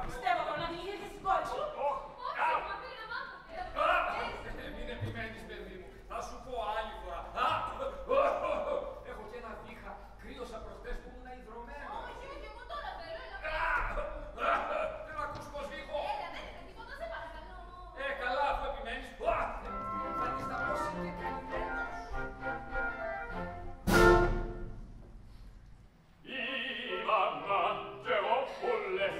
Πιστεύω τον να μιλήσει στην κόρη σου. Μην επιμένεις, παιδί μου. Θα σου πω άλλη φορά. Έχω και ένα βήχα. Κρύωσα προχτές που ήμουν υδρωμένο. Όχι, εγώ τώρα θέλω. Δεν ακούς πως βήχω. Έλα, δεν είναι τίποτα, σε παρακαλώ. Καλά, αφού επιμένεις. Θα δεις τα πως συγκεκριμένος. Ivana, Geropolis,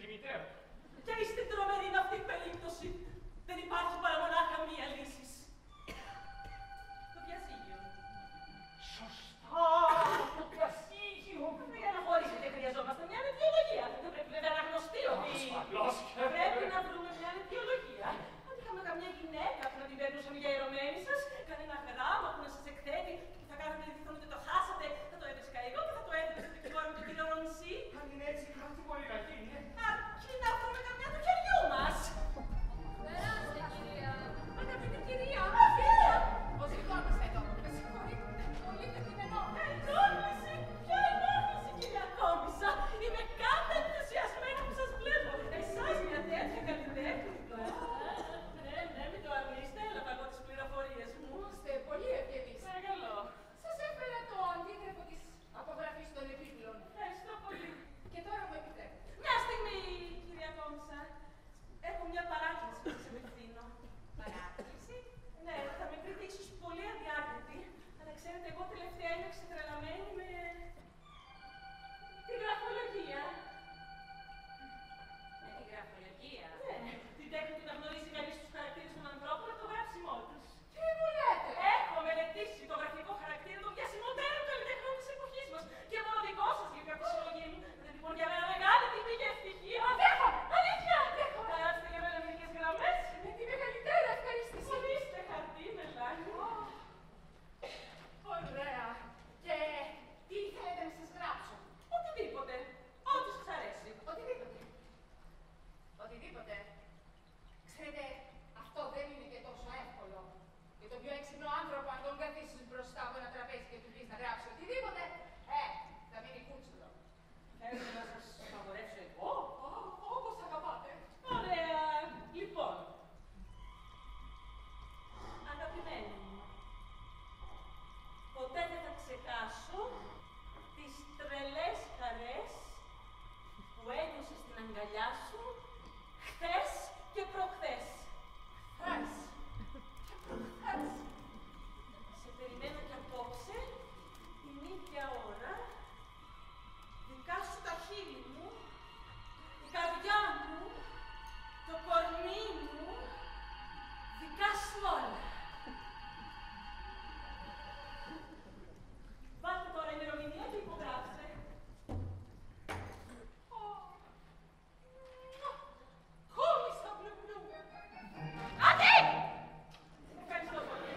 τη μητέρα. Και είστε τρομερή με αυτή την περίπτωση. Δεν υπάρχει παρά μονάχα μία λύση. Το διαζύγιο. Σωστά, το διαζύγιο. Για να χωρίσετε χρειαζόμαστε μια αιτιολογία. Δεν πρέπει βέβαια να γνωστεί ότι. Ασφαλώς και Πρέπει να βρούμε μια αιτιολογία. Αν είχαμε καμιά γυναίκα που να την περνούσαμε για ερωμένη σας, κανένα γράμμα που να σας εκθέτει και θα κάνετε δίθον ότι το χάσατε, θα το έβρισκα εγώ και θα το έδινε στο δικηγόρο με τον κύριο Ρονσί. αν είναι έτσι, κάτι μπορεί να γίνει. Αρκεί να βρούμε καμιά του χεριού μας. Περάστε, κυρία. Αγαπητή κυρία, Φίλια, ο συγγνώμης εδώ. Με συγχωρείτε, πολύ πετυχημένο. ενόρμηση! Ποια ενόρμηση, κυρία Κόμισσα! Είμαι κάθε ενθουσιασμένη που σας βλέπω. Εσάς μια τέτοια καλλιτέχνη. Ναι, μην το αρνείστε, έλαβα εγώ τις πληροφορίες μου. Είστε πολύ ευγενείς. Παρακαλώ. Σας έφερα το αντίγραφο της απογραφής των επίπλων. Ευχαριστώ πολύ. Και τώρα μου επιτρέπετε. Μια στιγμή, κυρία Κόμισσα. Έχω μια παράκληση να σας απευθύνω. Παράκληση. Ναι, θα με βρείτε ίσως πολύ αδιάκριτη, αλλά ξέρετε, εγώ τελευταία είμαι ξετρελαμένη με τη γραφολογία. Με τη γραφολογία. Ναι, την τέχνη του να γνωρίζει κανείς τους χαρακτήρες των ανθρώπων από το γράψιμό τους. Τι μου λέτε. Έχω μελετήσει το γραφικό χαρακτήρα των διασημότερων καλλιτεχνών της εποχής μας και μόνο δικό σας λείπει από τη συλλογή μου. Είναι λοιπόν για μένα μεγάλη τιμή και ευτυχία. Δέχομαι! Αλήθεια! Δέχομαι! Θα γράψετε για μένα μερικές γραμμές. Με τη μεγαλύτερη ευχαρίστηση. Ορίστε χαρτί, μελάνι. Ωραία. Και τι θέλετε να σας γράψω. Οτιδήποτε. Ό,τι σας αρέσει. Οτιδήποτε. Οτιδήποτε. Ξέρετε, αυτό δεν είναι και τόσο εύκολο. Για τον πιο έξυπνο άνθρωπο, αν τον καθίσεις μπροστά από ένα τραπέζι και του πεις να γράψει οτιδήποτε, θα μείνει κούτσουρο. Θέλω να σας φαβορεύσω εγώ. Όπως αγαπάτε. Ωραία. Λοιπόν. Αγαπημένη μου, ποτέ δεν θα ξεχάσω τις τρελές χαρές που ένιωσες στην αγκαλιά σου χθες και προχθές. Χθες και προχθές. Σε περιμένω κι απόψε την ίδια ώρα. Δικά σου τα χείλη μου, η καρδιά μου, το κορμί μου, δικά σου όλα. Βάλτε τώρα ημερομηνία και υπογράψτε. Κόμισα μπλου μπλου. Άντε! Ευχαριστώ πολύ.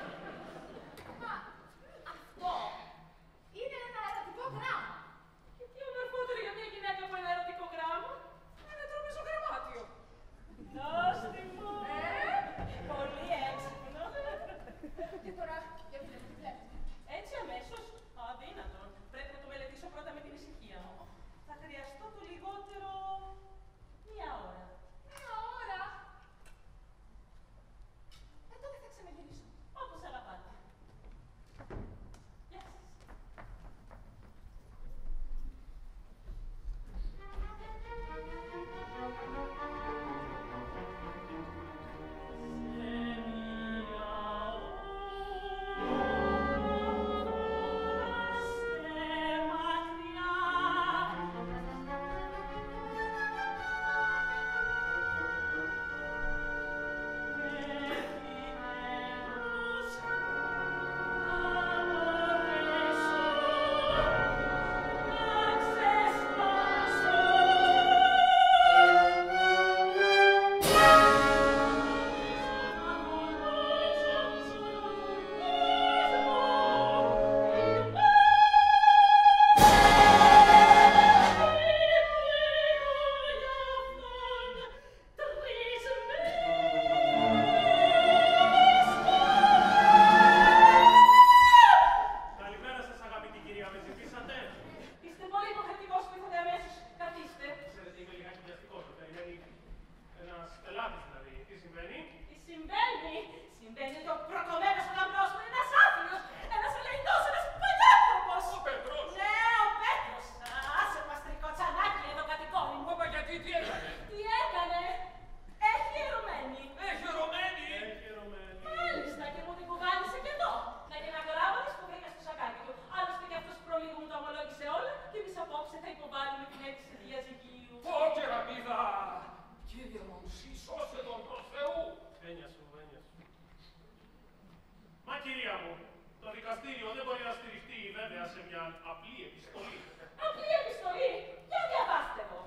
σε μια απλή επιστολή. Απλή επιστολή! Για διαβάστε μου!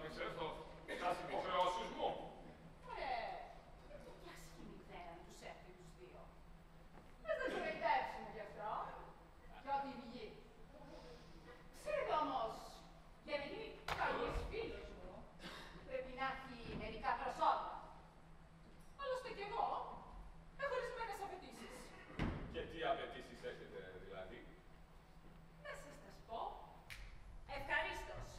τις έρθω στις υποχρεώσεις μου. Ωραία. Τι ασχήμη ιδέα να τους έρθει τους δύο. Πες να κοροϊδέψουμε γι' αυτό. Κι ό,τι βγει. Ξέρετε όμως, για να γίνει καλός φίλος μου, πρέπει να έχει μερικά προσόντα. Άλλωστε κι εγώ έχω ορισμένες απαιτήσεις. Και τι απαιτήσεις έχετε δηλαδή? Να σας τα πω. Ευχαρίστως.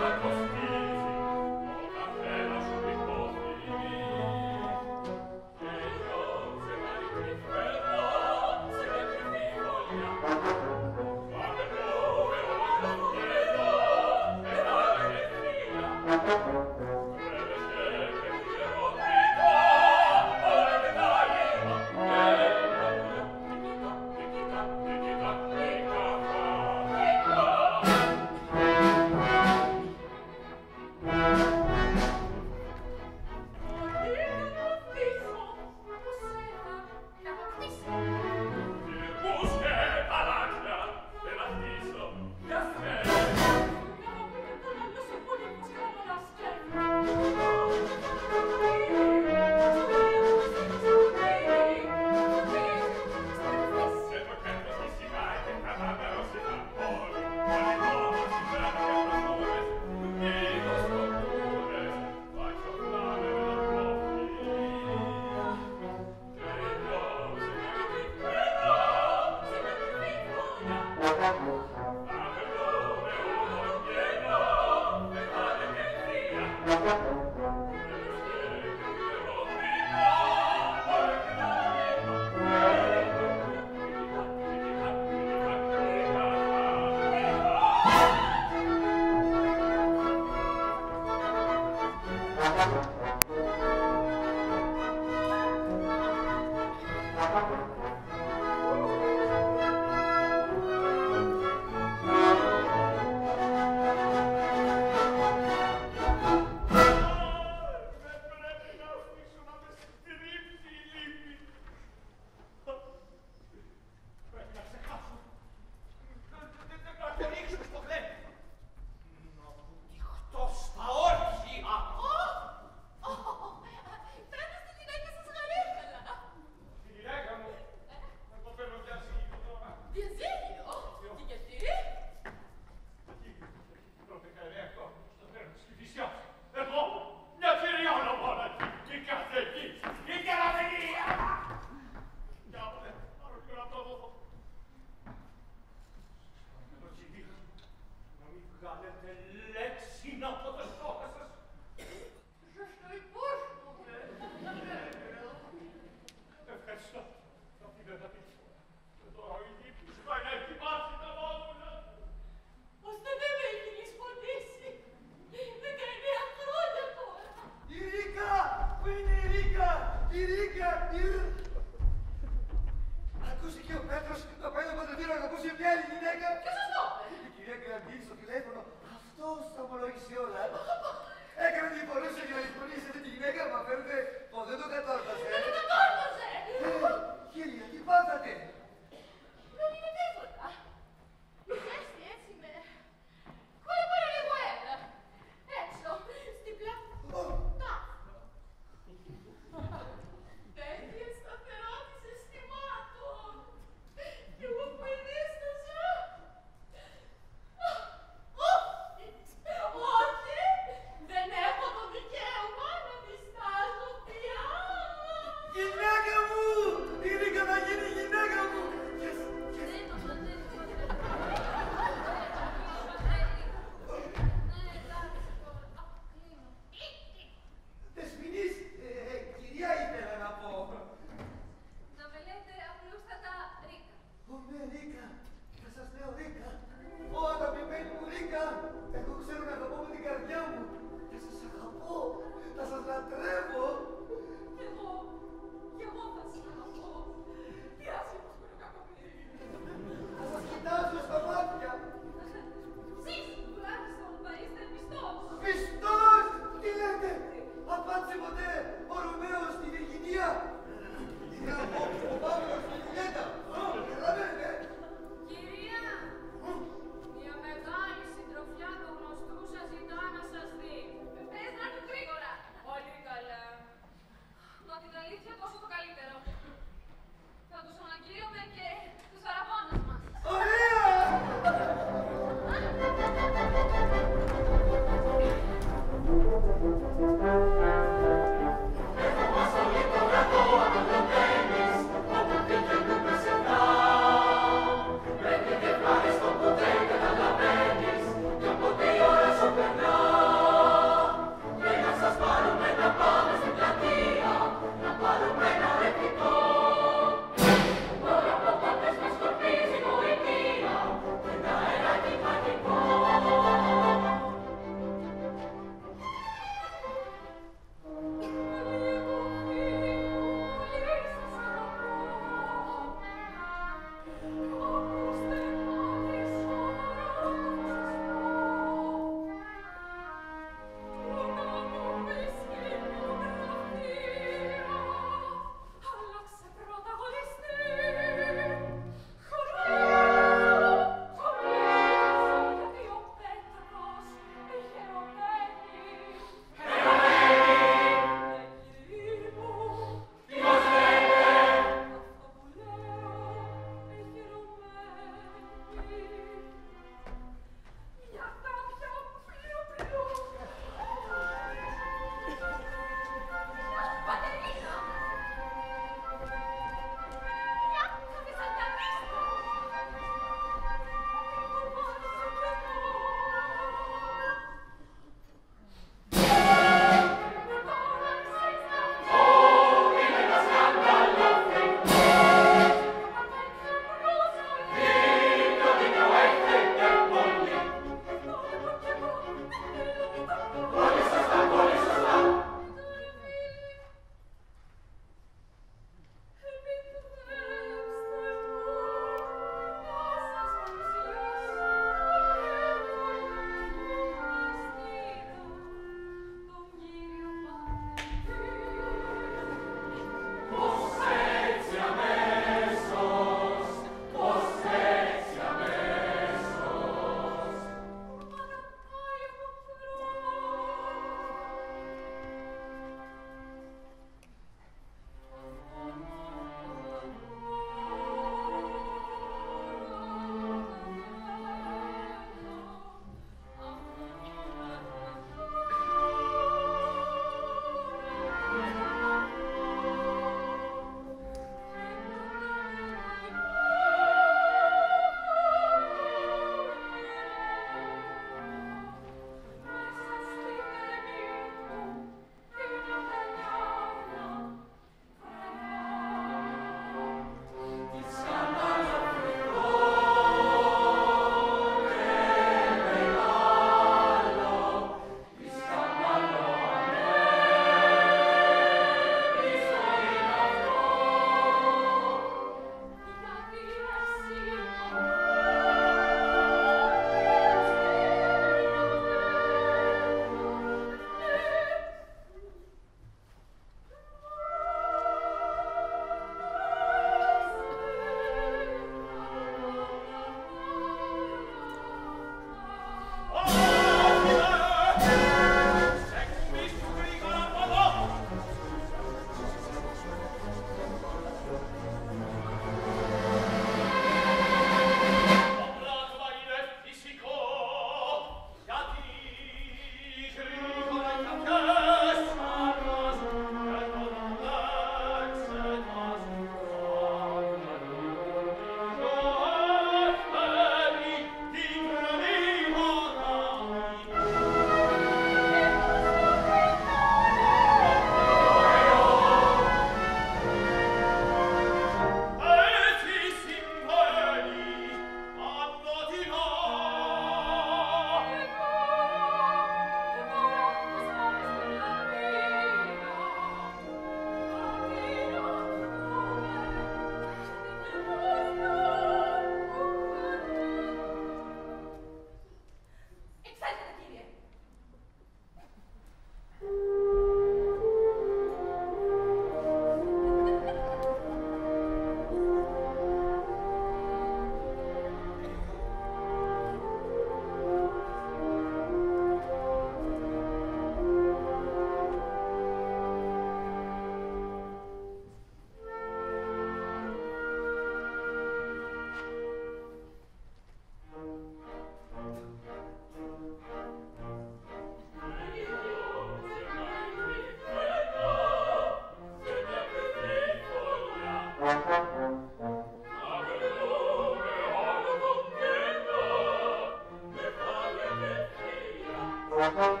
Πολύ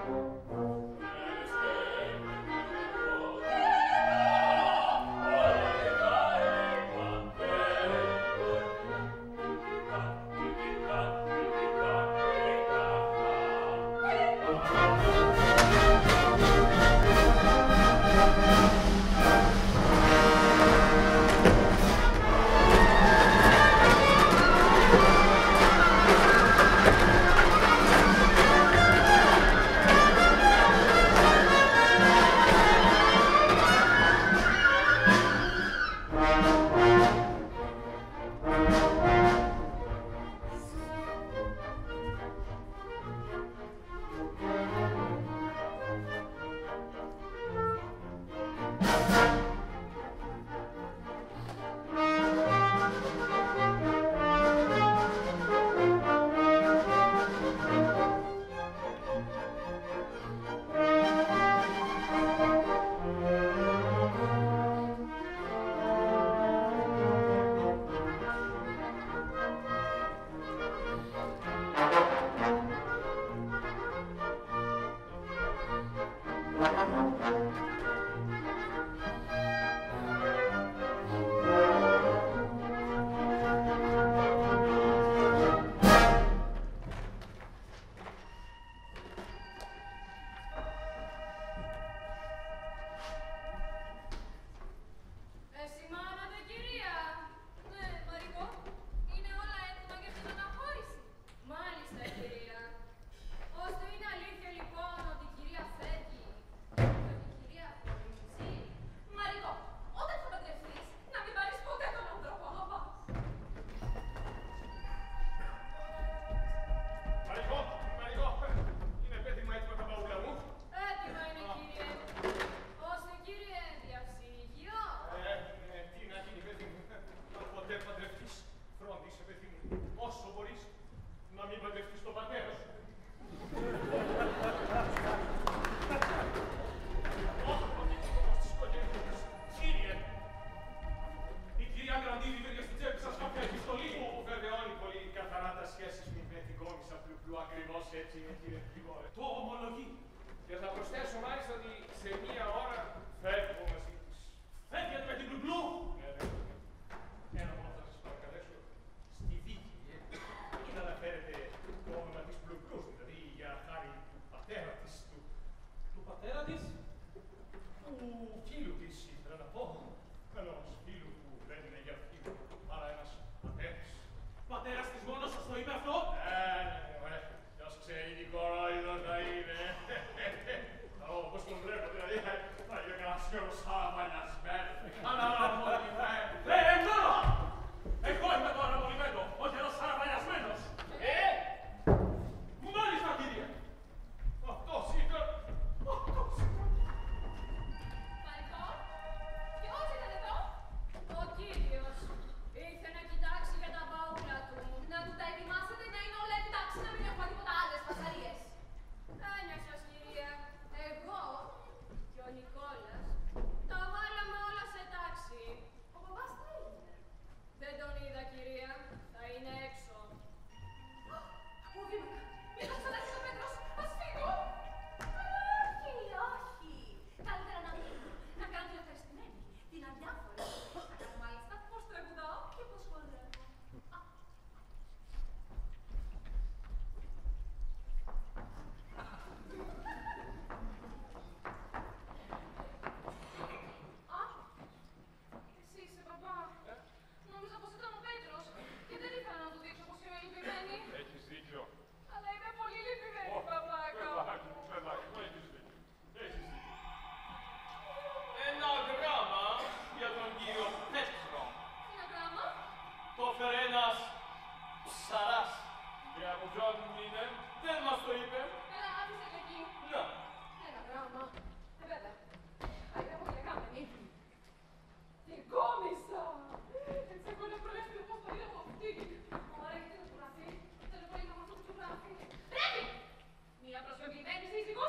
αγαπημένη μου.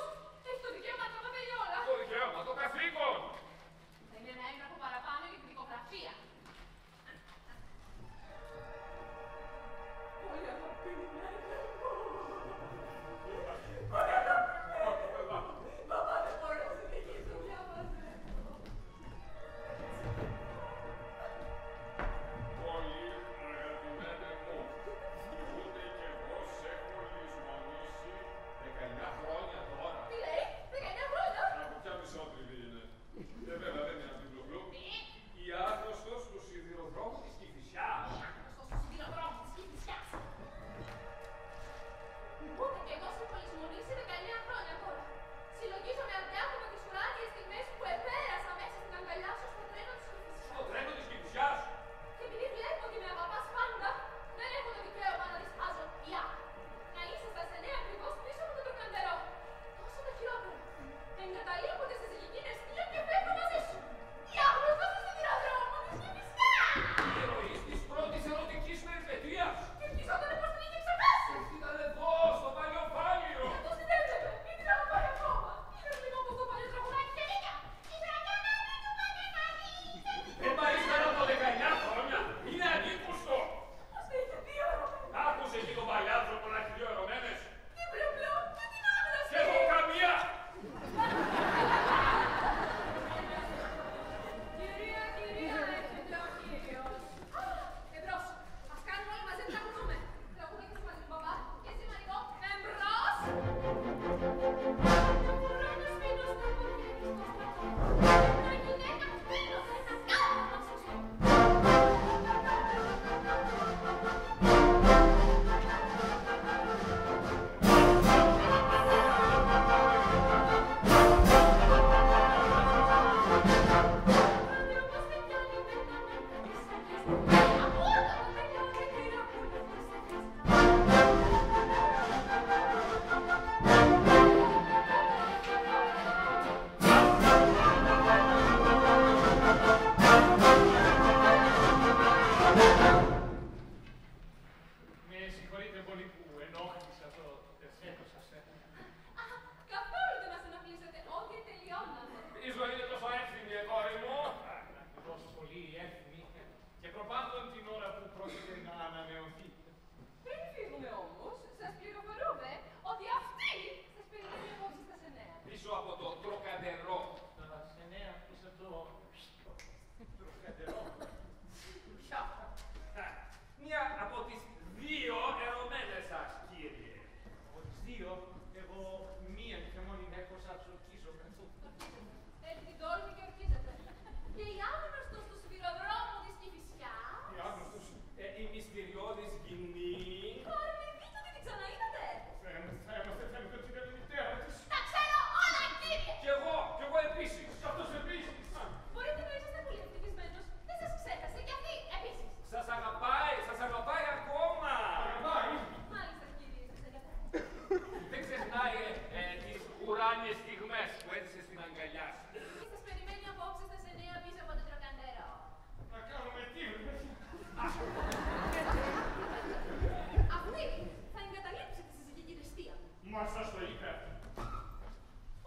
Μα σας το είπε.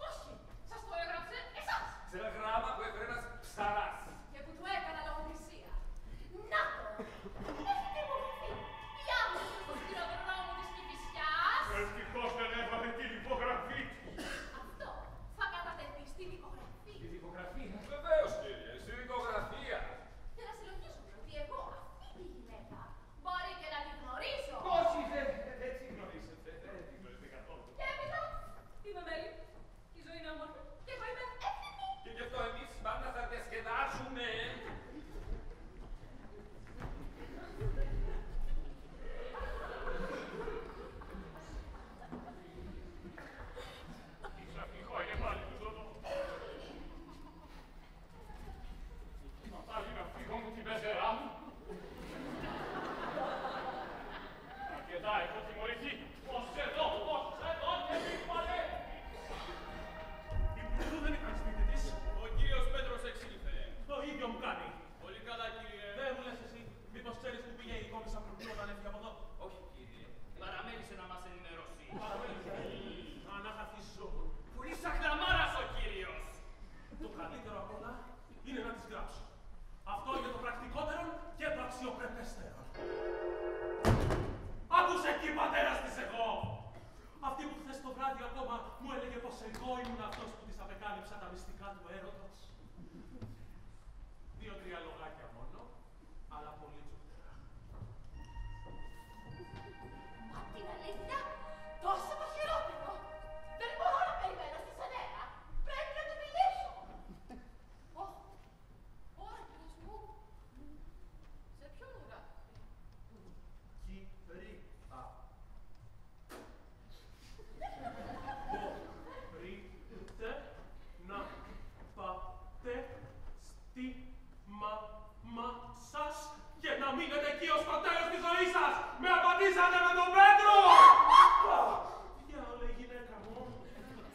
Όχι, σας το έγραψε εσάς. Σε ένα γράμμα που έφερε ένας ψαράς. Και που του έκανα λογοκρισία. Να το! Έχετε υπογραφεί. Η άμεση στο σιδηροδρόμο της Κηφισιάς. Ευτυχώς δεν έβαλε την υπογραφή. Αυτό θα κατατεθεί στην υπογραφή. Στη δικογραφία. Βεβαίως, κύριε, στη δικογραφία. Και να συλλογίσουμε ότι εγώ αυτή τη γυναίκα μπορεί και να την γνωρίζω. Όχι, δεν τη γνωρίζετε. Δεν τη γνωρίζετε καθόλου. Και έπειτα Είμαι μέλη. Η ζωή είναι όμορφη. και εγώ είμαι έτοιμη. Και γι' αυτό εμείς πάντα θα διασκεδάσουμε. Ξαφνικό είναι πάλι του δω. Μα πάλι να φύγω μου την πεζερά μου. Αρκετά έχω τιμωρηθεί. Ως εδώ και μη παλεύει. Η Πουλού δεν είναι σπίτι της. Ο κύριος Πέτρος εξήλθε. Το ίδιο μου κάνει. Πολύ καλά, κύριε. Δεν μου λες εσύ, μήπως ξέρεις που πήγε η κόμισα Προπλού όταν έφυγε από εδώ. Όχι, κύριε. Παραμέλησε να μας ενημερώσει. Αναχαθήσω. Πολύ σαχλαμάρας ο κύριος. Το καλύτερο απ' όλα είναι να τις γράψω. Αυτό είναι το πρακτικότερο και το αξιοπρεπέστερο. Άκουσε εκεί, πατέρας της εγώ! Αυτή που χθες το βράδυ ακόμα μου έλεγε πως εγώ ήμουν αυτός που της απεκάλυψα τα μυστικά του έρωτος. 2-3 λογάκια μόνο, αλλά πολύ τσούτερα. Απ' την αλήθεια, τόσο το χειρότερο. Δεν μπορώ να περιμένω στη Σενέρα. Πρέπει να το μιλήσω. Ωρα, κύριος μου. Σε ποιον γράφει? Κυπρία. Μπορείτε να πάτε στη μαμά σας και να μείνετε εκεί ως το τέλος της ζωής σας. Με απαντήσατε με τον Πέτρο! Για όλη η γυναίκα μου.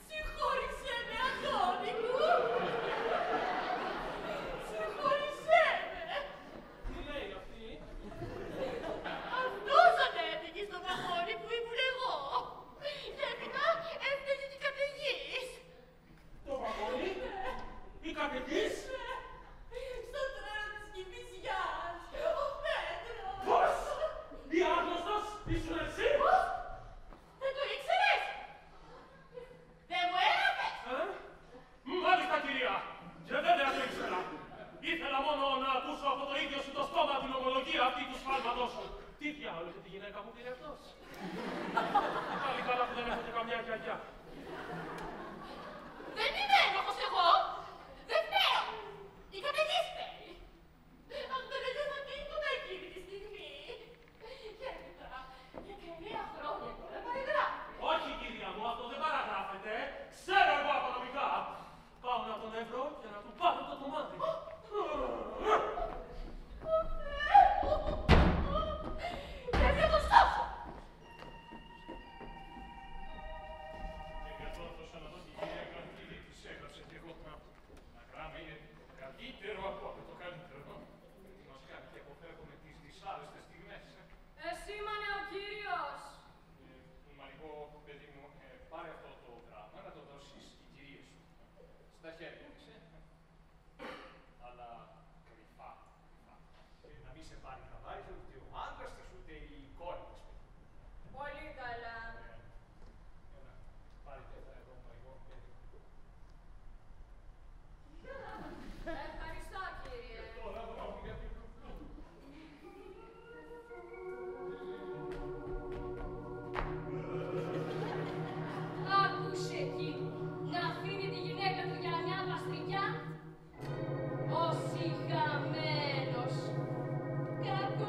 Συγχώρησέ με, αγόρι μου. Συγχώρησέ με. Τι λέει αυτή? Αυτός ανέβηκε στο βαγόνι που ήμουν εγώ. Και έπειτα έφτασε την καταιγής. Το βαγόνι? Η καταιγής? Στο τρένο της Κηφισιάς. Ο Πέτρος. Πώς? Η άγνωστος? Ήσουν εσύ? Δεν το ήξερες. Δεν μου έλαβες. Μάλιστα, κυρία. Και βέβαια το ήξερα. Ήθελα μόνο να ακούσω από το ίδιο σου το στόμα την ομολογία αυτή του σφάλματός σου. Τι διάολο και τη γυναίκα μου πήρε αυτός. Πάλι καλά που δεν έχω και καμιά γιαγιά. Δεν είμαι ένοχος εγώ. Δεν φταίω. Η καταιγής φταίει. Αν δεν έδιωθα τίποτα εκείνη τη στιγμή. Και έπειτα, για 9 χρόνια τώρα παραγράφει. Όχι, κυρία μου, αυτό δεν παραγράφεται. Ξέρω εγώ από νομικά. Πάω να τον ευρώ και να του πάρω το κομμάτι. Πρέπει να το σώσω. Και κατόρθωσα να δω τη γυναίκα μου ήδη της έγραψε και εγώ να γράμμα είναι το καλύτερο από όλο το καλύτερο. Τι μας κάνει και αποφεύγουμε τις δυσάρεστες στιγμές. Εσύ μανε ο κύριος. Μα λίγο, παιδί μου, πάρε αυτό το γράμμα να το δώσεις στην κυρία σου. Στα χέρια της, αλλά κρυφά. Να μην σε πάρει χαμπάρι ούτε ο άντρας της ούτε η κόρη της. Πολύ καλά. Πάρε τέτοια εδώ, Μαριγό. Ευχαριστώ, κύριε. Τώρα δρόμο για την Άκουσε εκεί. Να αφήνει τη γυναίκα του για μια παστρικιά. Ο συγχαμένος. Κακό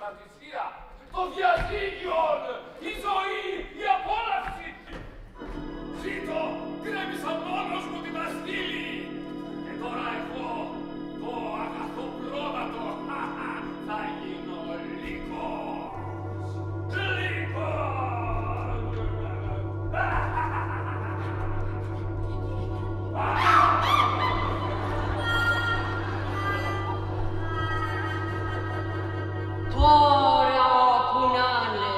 τα θυσία, το διαζύγιο, η ζωή, η απόλαυση. Ζήτω, κρέμισα μόνος μου την αστήλη. Και τώρα εγώ, το αγαθό πρόδατο, θα γίνω λύκος. Τώρα όπου να είναι,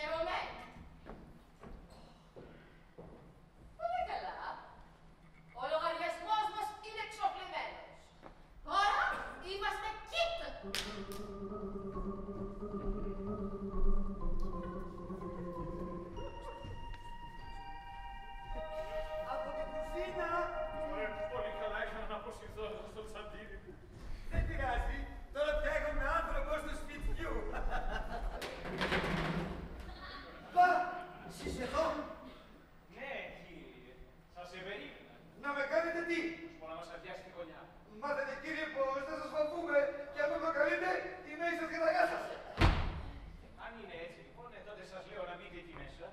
δικαιωμένη. Πολύ καλά. Ο λογαριασμός μας είναι εξοπλισμένος. Τώρα είμαστε κίτ. Από την κουζίνα! Πολύ καλά, είχα να αποσυρθώ στο ψαντίδι μου. Δεν πειράζει, τώρα πια έχουμε άνθρωπο του σπιτιού. Πα, εσείς εδώ, Ναι, κύριε, σας περίμενα. να με κάνετε τι. Μπορεί να μας αδειάσει τη γωνιά. Μάθετε κύριε πως δεν σας φοβούμε και αν με προκαλείτε, είμαι ίσως και τα γεια σας. Αν είναι έτσι, λοιπόν, τότε σας λέω να μπείτε εκεί μέσα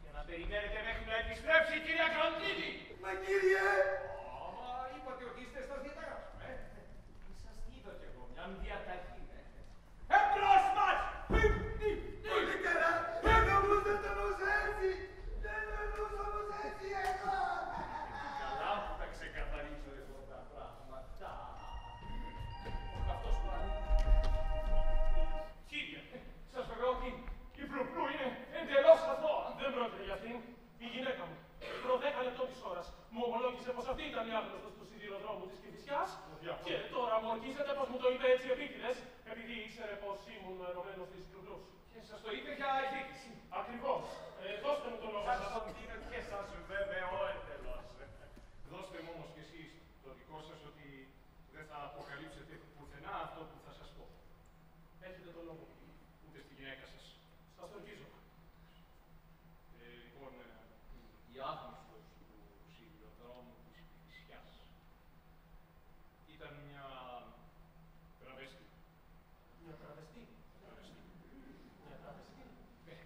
για να περιμένετε μέχρι να επιστρέψει η κυρία Κροντίδη. Μα κύριε! Μα είπατε ότι είστε στα διαταγράψουμε. Σας είδα κι εγώ, μια διαταγή, Εμπρός μας! Πολύ καλά, δεν νομίζετε όμως έτσι. Δεν νομίζετε όμως έτσι εγώ. Καλά που τα ξεκαθαρίσω εγώ τα πράγματα. Αυτός πάλι. Κύριε, σας βεβαιώ ότι η Πλουπλού είναι εντελώς αθώα. Δεν πρόκειται για αυτήν. Η γυναίκα μου, προ 10 λεπτό της ώρας, μου ομολόγησε πως αυτή ήταν η άγνωστος του σιδηροδρόμου της Κηφισιάς και τώρα μου ορκίζεται πως μου το είπε έτσι επίτηδες, επειδή ήξερε πως ήμουν ερωμένος της Πλουπλούς. Και σας το είπε για εκδίκηση. Ακριβώς. Δώστε μου το λόγο Σας σας. τον δίνω και σας βεβαιώ εντελώς. Δώστε μου όμως κι εσείς το δικό σας ότι δεν θα αποκαλύψετε πουθενά αυτό που θα σας πω. Έχετε το λόγο. Ούτε στη γυναίκα σας. Σας το ορκίζω. Λοιπόν, η άγνωστος του σιδηροδρόμου της Κηφισιάς ήταν μια τραβέστη. Μια τραβεστή. Μια τραβεστή.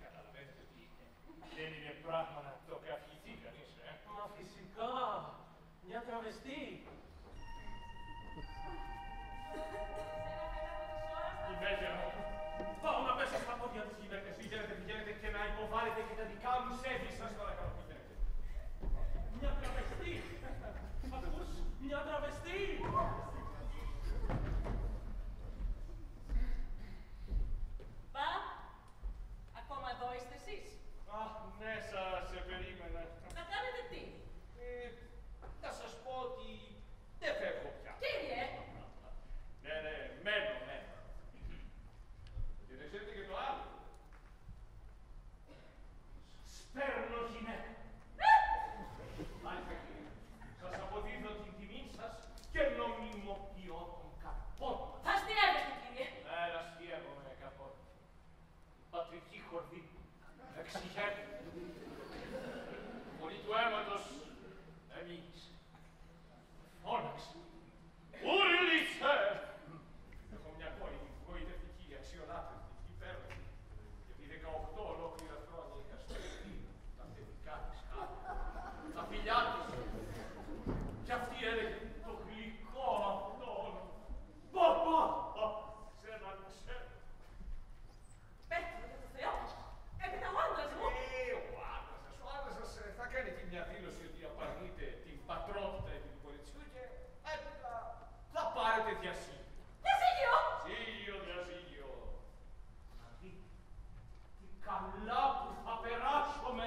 Καταλαβαίνετε ότι δεν είναι πράγμα να το καυχηθεί κανείς, Μα φυσικά. Μια τραβεστή. Η Μέγια μου. Πάω να πέσω στα πόδια της γυναίκας. Πηγαίνετε και να υποβάλλετε και τα δικά μου σέφη σας παρακαλώ. Πηγαίνετε. Μια τραβεστή. Ακούς, μια τραβεστή. Πα, ακόμα εδώ είστε εσείς. Αχ, ναι, σας περίμενα. Να κάνετε τι. Να σας πω ότι δεν φεύγω πια. Κύριε, Ναι, μένω. Και δεν ξέρετε και το άλλο. Σπέρνω γυναίκα. Μάλιστα κύριε, σας αποδίδω την τιμή σας και νομιμοποιώ τον καπότο. θα αστιεύεστε κύριε. Ένα αστείευομαι καπότο. Η πατρική χορδή. Δεξιχέρι. Φωνή του αίματος εμείς. Φώναξε. Ούρλισε! Έχω μια κόρη γοητευτική, αξιολάτρευτη, υπέροχη. Και επί 18 ολόκληρα χρόνια είχα στελεχθεί τα θετικά της χάρη, τα φιλιά της. Κι αυτή έλεγε το γλυκό αυτό όνομα. Παπά! Ξέρω. Πέτρο για το Θεό. Έπειτα ο άντρας μου. Ο άντρας σας θα κάνει και μια δήλωση ότι απαρνείται την πατρότητα επί του κοριτσιού και έπειτα θα πάρετε διασύγιο. Διαζύγιο. Διαζύγιο. Να δείτε τι καλά που θα περάσουμε.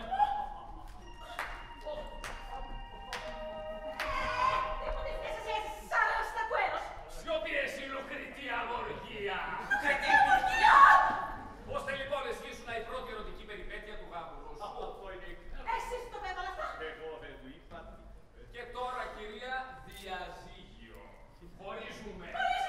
Τίποτε φταίσεις έτσι σαν αστακουέρος. Σιώπη εσύ Λουκριτία Γοργία. Κρετήρια. Ώστε λοιπόν εσύ ήσουν η πρώτη ερωτική περιπέτεια του γάμου σου. Αυτό είναι. Εσείς το έβαλα αυτά. Εγώ δεν του είπα τίποτε. Και τώρα κυρία διαζύγιο. Χωρίζουμε. Χωρίζουμε.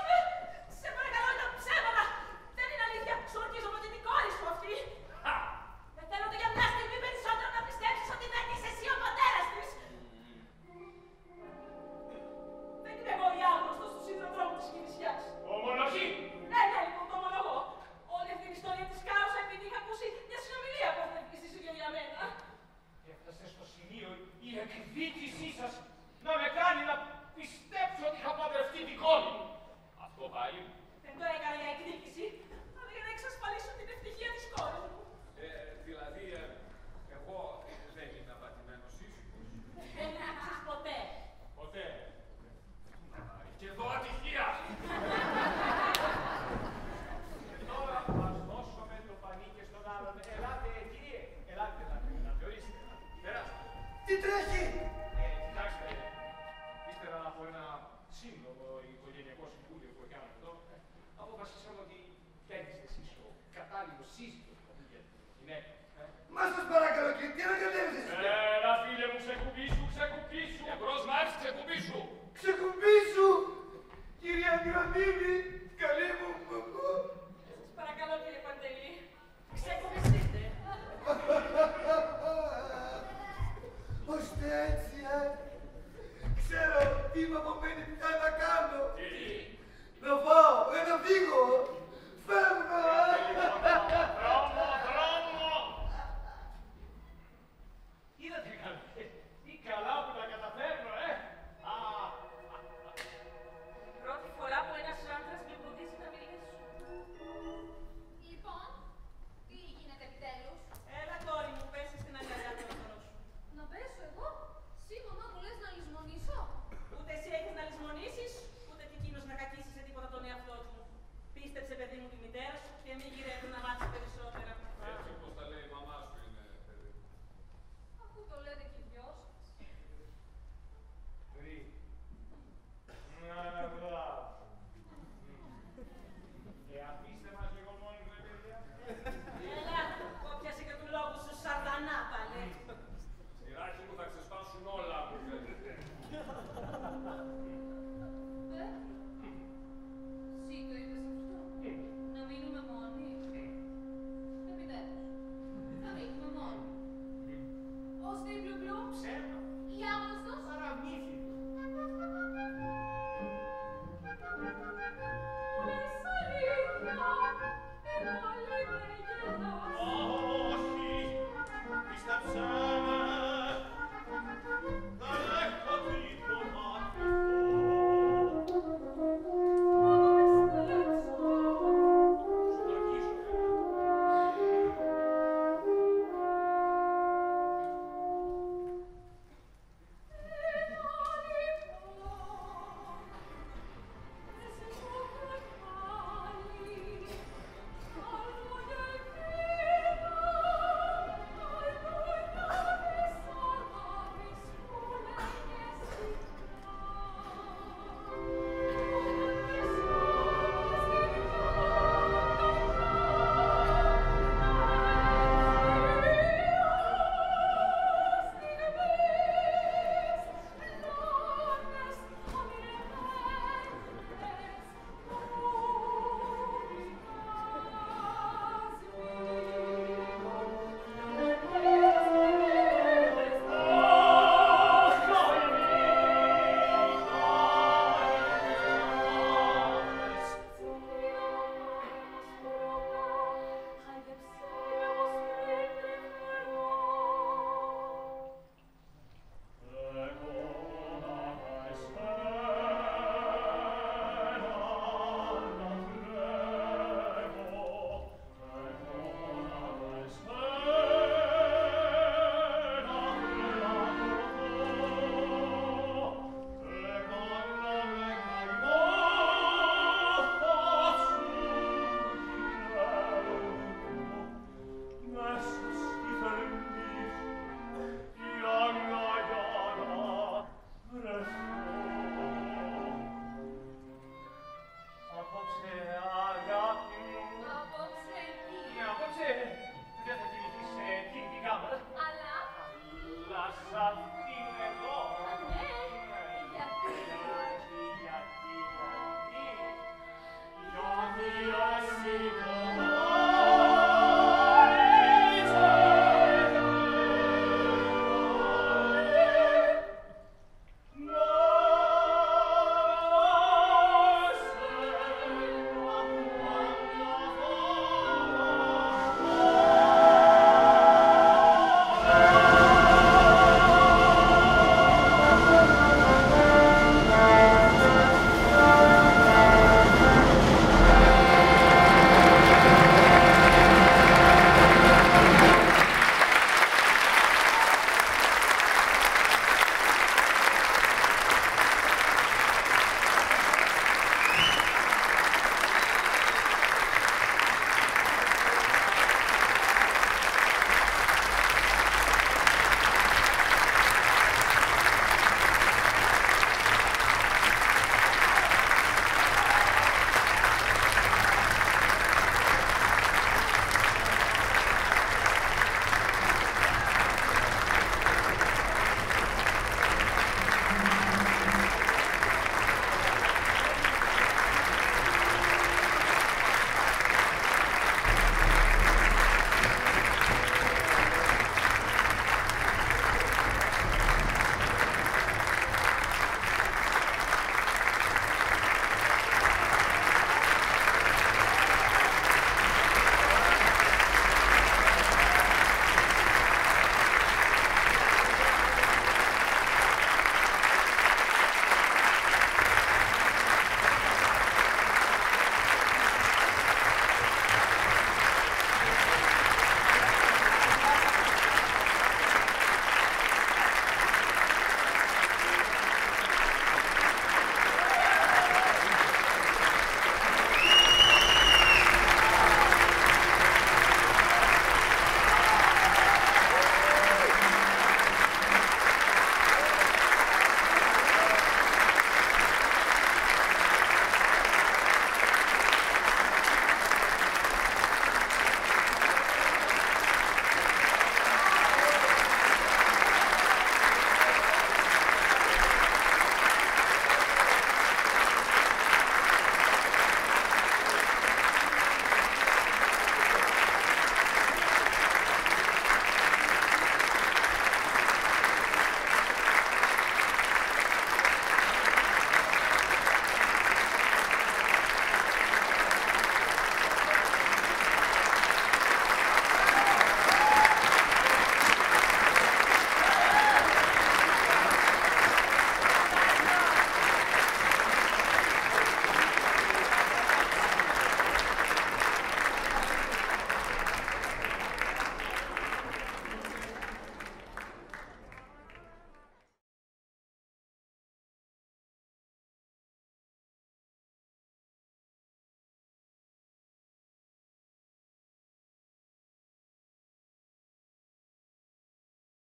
Στρατίδη!